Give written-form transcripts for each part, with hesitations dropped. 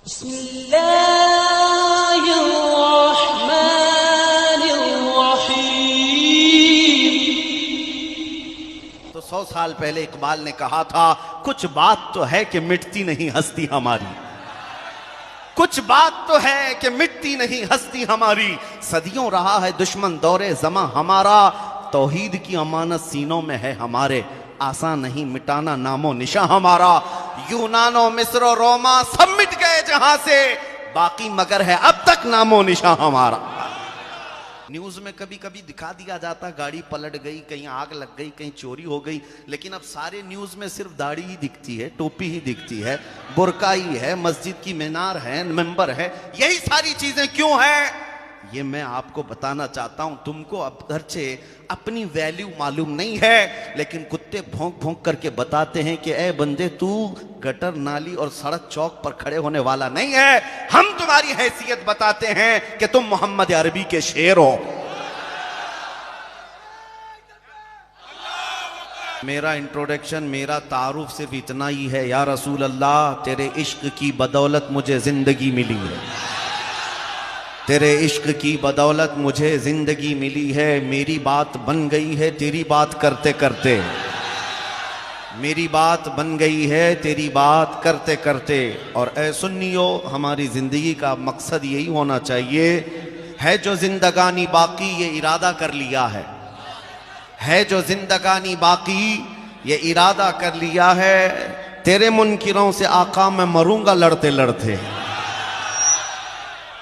तो 100 साल पहले इकबाल ने कहा था, कुछ बात तो है कि मिटती नहीं हस्ती हमारी, कुछ बात तो है कि मिटती नहीं हस्ती हमारी। सदियों रहा है दुश्मन दौरे ज़मा हमारा, तौहीद की अमानत सीनों में है हमारे, आसान नहीं मिटाना नामो निशा हमारा। यूनानो मिस्र रोमा सब मिट गए जहां से, बाकी मगर है अब तक नामो निशा हमारा। न्यूज में कभी कभी दिखा दिया जाता गाड़ी पलट गई, कहीं आग लग गई, कहीं चोरी हो गई, लेकिन अब सारे न्यूज में सिर्फ दाढ़ी ही दिखती है, टोपी ही दिखती है, बुर्का ही है, मस्जिद की मीनार है, मेंबर है, यही सारी चीजें क्यों है? ये मैं आपको बताना चाहता हूं। तुमको अब धरचे अपनी वैल्यू मालूम नहीं है, लेकिन कुत्ते भौंक भौंक करके बताते हैं कि ए बंदे तू गटर नाली और सड़क चौक पर खड़े होने वाला नहीं है। हम तुम्हारी हैसियत बताते हैं कि तुम मोहम्मद अरबी के शेर हो। मेरा इंट्रोडक्शन, मेरा तारुफ सिर्फ इतना ही है, या रसूल अल्लाह तेरे इश्क की बदौलत मुझे जिंदगी मिली है, तेरे इश्क की बदौलत मुझे जिंदगी मिली है। मेरी बात बन गई है तेरी बात करते करते, मेरी बात बन गई है तेरी बात करते करते। और ऐ सुन्नियो, हमारी जिंदगी का मकसद यही होना चाहिए, है जो जिंदगानी बाकी ये इरादा कर लिया है जो जिंदगानी बाकी ये इरादा कर लिया है, तेरे मुनकिरों से आका मैं मरूंगा लड़ते लड़ते,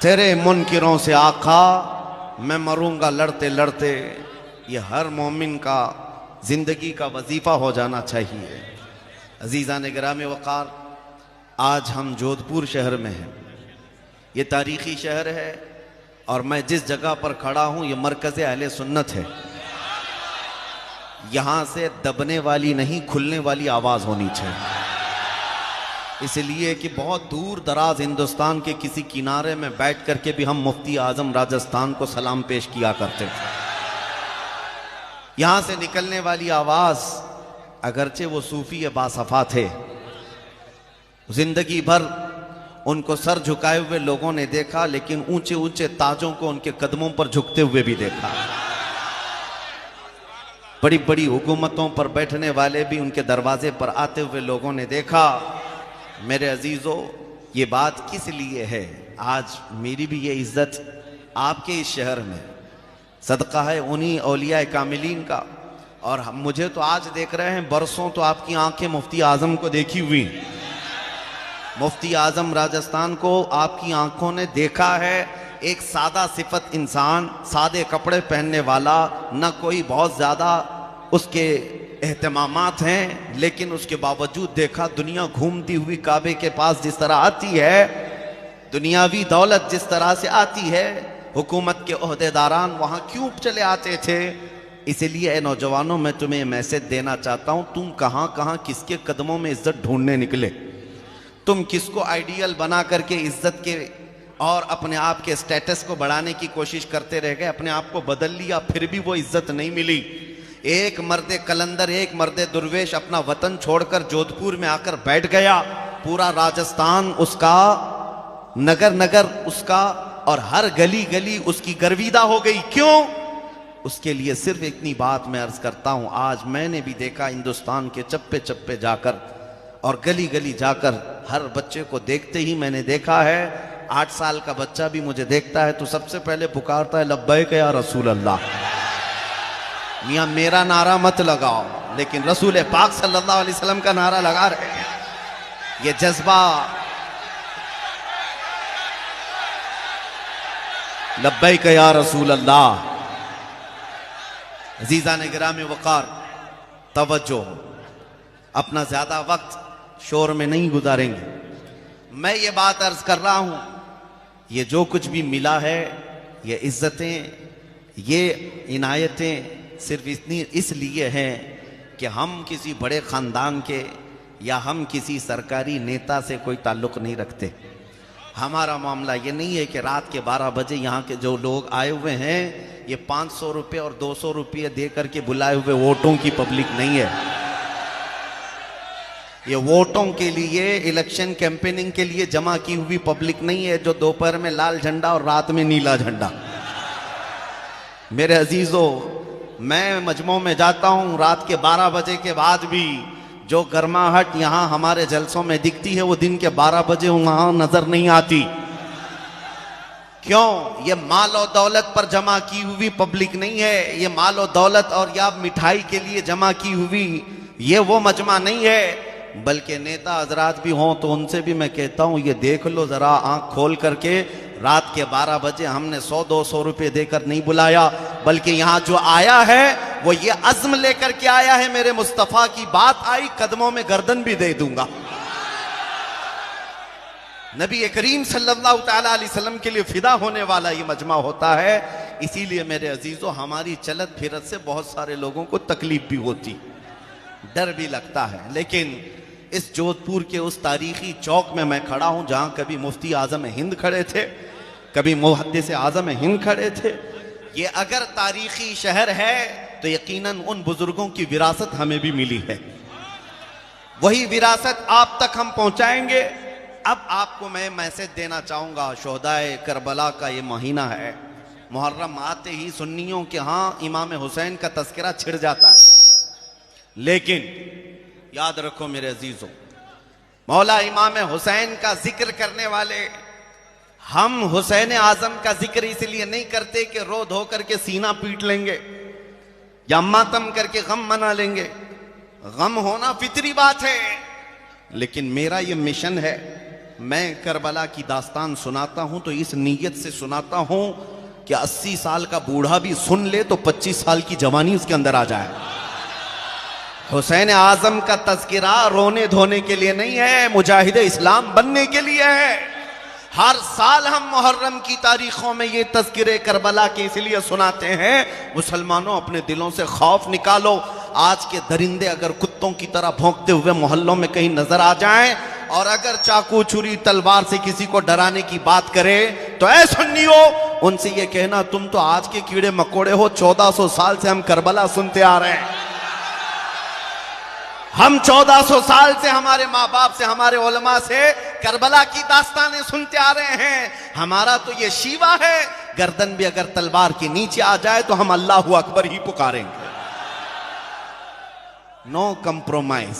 तेरे मुनकिरों से आका मैं मरूंगा लड़ते लड़ते। ये हर मोमिन का जिंदगी का वजीफा हो जाना चाहिए। अजीज़ान गिराम वक़ार, आज हम जोधपुर शहर में हैं। ये तारीख़ी शहर है और मैं जिस जगह पर खड़ा हूँ ये मरकज़ अहले सुन्नत है। यहाँ से दबने वाली नहीं, खुलने वाली आवाज़ होनी चाहिए, इसलिए कि बहुत दूर दराज हिंदुस्तान के किसी किनारे में बैठ करके भी हम मुफ्ती आजम राजस्थान को सलाम पेश किया करते थे। यहां से निकलने वाली आवाज, अगरचे वो सूफी बासफा थे, जिंदगी भर उनको सर झुकाए हुए लोगों ने देखा, लेकिन ऊंचे ऊंचे ताजों को उनके कदमों पर झुकते हुए भी देखा। बड़ी बड़ी हुकूमतों पर बैठने वाले भी उनके दरवाजे पर आते हुए लोगों ने देखा। मेरे अजीजों, ये बात किस लिए है? आज मेरी भी ये इज्जत आपके इस शहर में सदका है उन्हीं औलिया कामिलीन का। और हम मुझे तो आज देख रहे हैं, बरसों तो आपकी आंखें मुफ्ती आजम को देखी हुई, मुफ्ती आजम राजस्थान को आपकी आंखों ने देखा है। एक सादा सिफत इंसान, सादे कपड़े पहनने वाला, न कोई बहुत ज्यादा उसके एहतमामात हैं, लेकिन उसके बावजूद देखा दुनिया घूमती हुई काबे के पास जिस तरह आती है, दुनियावी दौलत जिस तरह से आती है, हुकूमत के ओहदेदारान वहां क्यों चले आते थे? इसलिए नौजवानों, मैं तुम्हें मैसेज देना चाहता हूं, तुम कहां कहां किसके कदमों में इज्जत ढूंढने निकले, तुम किसको आइडियल बना करके इज्जत के और अपने आप के स्टेटस को बढ़ाने की कोशिश करते रह गए, अपने आप को बदल लिया, फिर भी वो इज्जत नहीं मिली। एक मर्दे कलंदर, एक मर्दे दुर्वेश अपना वतन छोड़कर जोधपुर में आकर बैठ गया, पूरा राजस्थान उसका, नगर नगर उसका, और हर गली गली उसकी गर्विदा हो गई। क्यों? उसके लिए सिर्फ इतनी बात मैं अर्ज करता हूं, आज मैंने भी देखा हिंदुस्तान के चप्पे चप्पे जाकर और गली गली जाकर, हर बच्चे को देखते ही मैंने देखा है, 8 साल का बच्चा भी मुझे देखता है तो सबसे पहले पुकारता है लब्बैक या रसूल अल्लाह। मियां मेरा नारा मत लगाओ, लेकिन रसूल पाक सल्लल्लाहु अलैहि वसल्लम का नारा लगा रहे हैं। ये जज्बा लब्बैक या रसूल अल्लाह। अजीज़ान गिराम वक़ार, तवज्जो, अपना ज्यादा वक्त शोर में नहीं गुजारेंगे। मैं ये बात अर्ज कर रहा हूं, ये जो कुछ भी मिला है, ये इज्जतें, ये इनायतें सिर्फ इतनी इसलिए हैं कि हम किसी बड़े ख़ानदान के या हम किसी सरकारी नेता से कोई ताल्लुक़ नहीं रखते। हमारा मामला ये नहीं है कि रात के 12 बजे यहाँ के जो लोग आए हुए हैं, ये 500 रुपये और 200 रुपये दे करके बुलाए हुए वोटों की पब्लिक नहीं है। ये वोटों के लिए, इलेक्शन कैंपेनिंग के लिए जमा की हुई पब्लिक नहीं है जो दोपहर में लाल झंडा और रात में नीला झंडा। मेरे अजीजों, मैं मजमों में जाता हूं रात के 12 बजे के बाद भी जो गर्माहट यहां हमारे जलसों में दिखती है वो दिन के 12 बजे वहां नजर नहीं आती। क्यों? ये माल और दौलत पर जमा की हुई पब्लिक नहीं है। ये माल और दौलत और या मिठाई के लिए जमा की हुई ये वो मजमा नहीं है। बल्कि नेता हजरात भी हों तो उनसे भी मैं कहता हूं, ये देख लो जरा आंख खोल करके, रात के 12 बजे हमने 100-200 रुपए देकर नहीं बुलाया, बल्कि यहां जो आया है वो ये अज़्म लेकर के आया है, मेरे मुस्तफा की बात आई, कदमों में गर्दन भी दे दूंगा। नबी करीम सल्लल्लाहु तआला अलैहि वसल्लम के लिए फिदा होने वाला ये मजमा होता है। इसीलिए मेरे अजीजों, हमारी चलत फिरत से बहुत सारे लोगों को तकलीफ भी होती, डर भी लगता है। लेकिन इस जोधपुर के उस तारीखी चौक में मैं खड़ा हूं जहां कभी मुफ्ती आजम हिंद खड़े थे, कभी मुहद्दिस आजम हिंद खड़े थे। ये अगर तारीखी शहर है तो यकीनन उन बुजुर्गों की विरासत हमें भी मिली है। वही विरासत आप तक हम पहुंचाएंगे। अब आपको मैं मैसेज देना चाहूंगा, शोहदाए करबला का ये महीना है, मुहर्रम आते ही सुन्नियों के यहां इमाम हुसैन का तस्करा छिड़ जाता है। लेकिन याद रखो मेरे अजीजों, मौला इमाम हुसैन का जिक्र करने वाले हम हुसैन आजम का जिक्र इसलिए नहीं करते कि रो धो करके सीना पीट लेंगे या मातम करके गम मना लेंगे। गम होना फितरी बात है, लेकिन मेरा ये मिशन है, मैं करबला की दास्तान सुनाता हूं तो इस नीयत से सुनाता हूं कि 80 साल का बूढ़ा भी सुन ले तो 25 साल की जवानी उसके अंदर आ जाए। हुसैन आजम का तज़किरा रोने धोने के लिए नहीं है, मुजाहिद इस्लाम बनने के लिए है। हर साल हम मुहर्रम की तारीखों में ये तज़किरे करबला के इसलिए सुनाते हैं, मुसलमानों अपने दिलों से खौफ निकालो। आज के दरिंदे अगर कुत्तों की तरह भौंकते हुए मोहल्लों में कहीं नजर आ जाएं और अगर चाकू छुरी तलवार से किसी को डराने की बात करे तो ऐ सुन्नियों, उनसे ये कहना तुम तो आज के कीड़े मकोड़े हो, 1400 साल से हम करबला सुनते आ रहे हैं। हम 1400 साल से हमारे माँ बाप से, हमारे उलमा से करबला की दास्तानें सुनते आ रहे हैं। हमारा तो ये शीवा है, गर्दन भी अगर तलवार के नीचे आ जाए तो हम अल्लाहु अकबर ही पुकारेंगे। No compromise.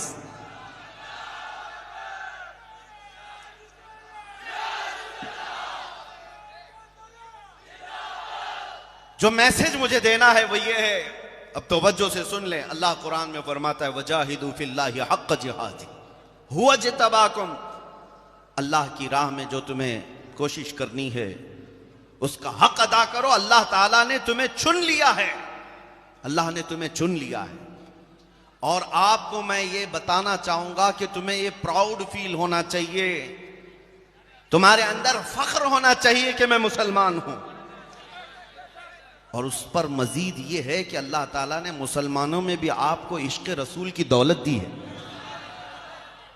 जो मैसेज मुझे देना है वो ये है, अब तवज्जो से सुन लें। अल्लाह कुरान में फरमाता है वजाहिदू फिल्लाहि हक़्क़ जिहादी हुवा जितबाकुम। अल्लाह की राह में जो तुम्हें कोशिश करनी है उसका हक अदा करो। अल्लाह ताला ने तुम्हें चुन लिया है, अल्लाह ने तुम्हें चुन लिया है। और आपको मैं ये बताना चाहूंगा कि तुम्हें ये प्राउड फील होना चाहिए, तुम्हारे अंदर फख्र होना चाहिए कि मैं मुसलमान हूं। और उस पर मजीद ये है कि अल्लाह ताला ने मुसलमानों में भी आपको इश्क रसूल की दौलत दी है।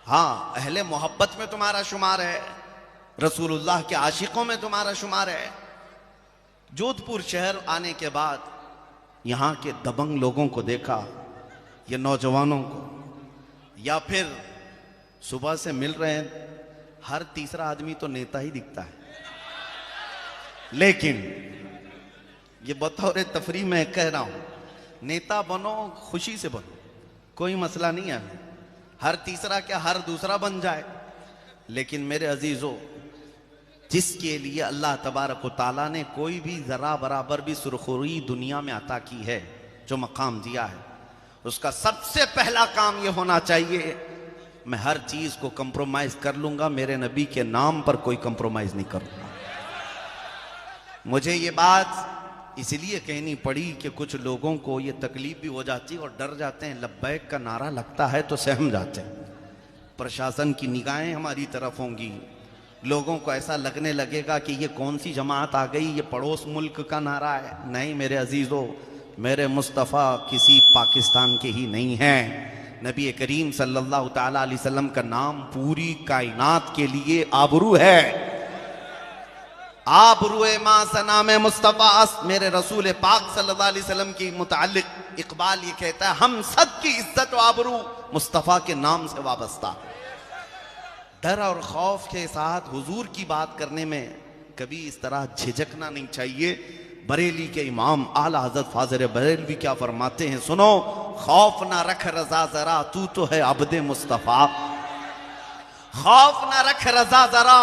हाँ, अहले मोहब्बत में तुम्हारा शुमार है, रसूलुल्लाह के आशिकों में तुम्हारा शुमार है। जोधपुर शहर आने के बाद यहाँ के दबंग लोगों को देखा, ये नौजवानों को, या फिर सुबह से मिल रहे हैं, हर तीसरा आदमी तो नेता ही दिखता है। लेकिन ये बतौर तफरी में कह रहा हूं, नेता बनो, खुशी से बनो, कोई मसला नहीं है। हर तीसरा क्या हर दूसरा बन जाए। लेकिन मेरे अजीजों, जिसके लिए अल्लाह तबारक व तआला ने कोई भी जरा बराबर भी सुरखुरी दुनिया में अता की है, जो मकाम दिया है, उसका सबसे पहला काम यह होना चाहिए, मैं हर चीज को कंप्रोमाइज कर लूंगा, मेरे नबी के नाम पर कोई कंप्रोमाइज नहीं करूंगा। मुझे ये बात इसलिए कहनी पड़ी कि कुछ लोगों को ये तकलीफ भी हो जाती है और डर जाते हैं, लब्बैक का नारा लगता है तो सहम जाते हैं। प्रशासन की निगाहें हमारी तरफ होंगी, लोगों को ऐसा लगने लगेगा कि ये कौन सी जमात आ गई, ये पड़ोस मुल्क का नारा है। नहीं मेरे अजीजों, मेरे मुस्तफ़ा किसी पाकिस्तान के ही नहीं हैं। नबी करीम सल्लल्लाहु तआला अलैहि वसल्लम का नाम पूरी कायनात के लिए आबरू है। आबरूए मा सनाम मुस्तफ़ा, मेरे रसूल पाक सल्लल्लाहु अलैहि वसल्लम की मुताल्लिक इकबाल ये कहता है, हम सब की इज्जत व आबरू मुस्तफ़ा के नाम से वाबस्ता। डर और खौफ के साथ हुजूर की बात करने में कभी इस तरह झिझकना नहीं चाहिए। बरेली के इमाम आला हज़रत फाज़िल बरेलवी क्या फरमाते हैं, सुनो, खौफ ना रख रजा जरा, तू तो है अब्दे मुस्तफ़ा। खौफ ना रख रजा जरा,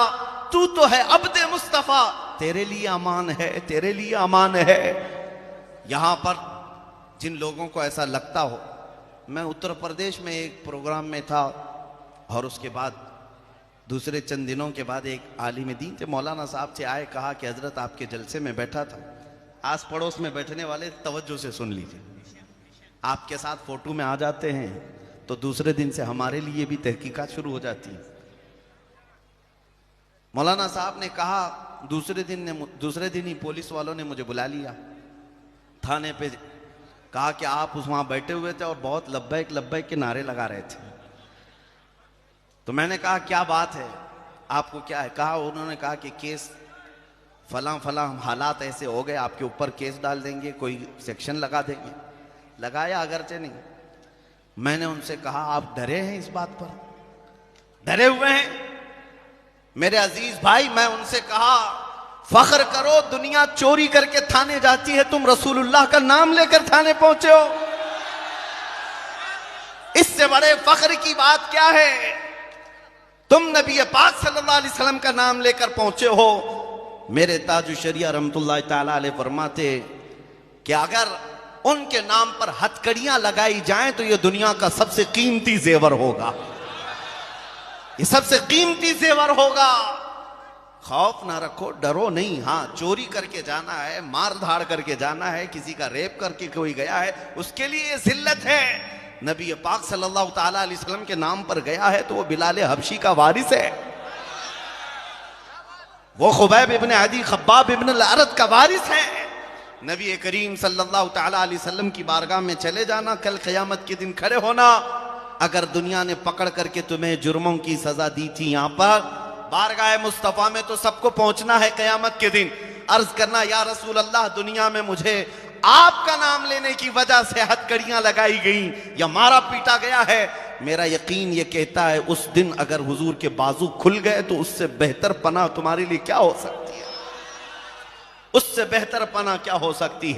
तू तो है अब्दे मुस्तफ़ा, तेरे लिए अमान है, तेरे लिए अमान है। यहां पर जिन लोगों को ऐसा लगता हो, मैं उत्तर प्रदेश में एक प्रोग्राम में था और उसके बाद दूसरे चंद दिनों के बाद एक आलिम दीन थे, मौलाना साहब से आए, कहा कि हजरत आपके जलसे में बैठा था, आस पड़ोस में बैठने वाले तवज्जो से सुन लीजिए, आपके साथ फोटो में आ जाते हैं तो दूसरे दिन से हमारे लिए भी तहकीकात शुरू हो जाती है। मौलाना साहब ने कहा, दूसरे दिन ही पुलिस वालों ने मुझे बुला लिया थाने पे, कहा कि आप वहां बैठे हुए थे और बहुत लब्बैक लब्बैक के नारे लगा रहे थे। तो मैंने कहा क्या बात है, आपको क्या है? कहा, उन्होंने कहा कि केस फलां फलां हालात ऐसे हो गए, आपके ऊपर केस डाल देंगे, कोई सेक्शन लगा देंगे। लगाया अगरचे नहीं। मैंने उनसे कहा, आप डरे हैं इस बात पर? डरे हुए हैं मेरे अजीज भाई? मैं उनसे कहा, फख्र करो, दुनिया चोरी करके थाने जाती है, तुम रसूलुल्लाह का नाम लेकर थाने पहुंचे हो, इससे बड़े फख्र की बात क्या है? तुम नबी पाक सल्लल्लाहु अलैहि वसल्लम का नाम लेकर पहुंचे हो। मेरे ताजु शरिया रहमतुल्लाह ताला अलैह फरमाते कि अगर उनके नाम पर हथकड़ियां लगाई जाएं तो यह दुनिया का सबसे कीमती जेवर होगा, ये सबसे कीमती जेवर होगा। खौफ ना रखो, डरो नहीं। हाँ, चोरी करके जाना है, मार धाड़ करके जाना है, किसी का रेप करके कोई गया है, उसके लिए ये जिल्लत है। नबी पाक सल्लल्लाहु ताला अलैहि वसल्लम के नाम पर गया है तो वो बिलाल हबशी का वारिस है, वो खुबैब इब्न अदी खब्बाब इब्न अल-अरद का वारिस है। नबी करीम सल्लल्लाहु ताला अलैहि वसल्लम की बारगाह में चले जाना, कल क़यामत के दिन खड़े होना। अगर दुनिया ने पकड़ करके तुम्हें जुर्मों की सजा दी थी, यहां पर बारगाह मुस्तफा में तो सबको पहुंचना है क़यामत के दिन। अर्ज करना, या रसूल अल्लाह, दुनिया में मुझे आपका नाम लेने की वजह से हथकड़ियां लगाई गई या मारा पीटा गया है। मेरा यकीन ये कहता है उस दिन अगर हुजूर के बाजू खुल गए तो उससे बेहतर पनाह तुम्हारे लिए क्या हो सकती है? उससे बेहतर पनाह क्या हो सकती है?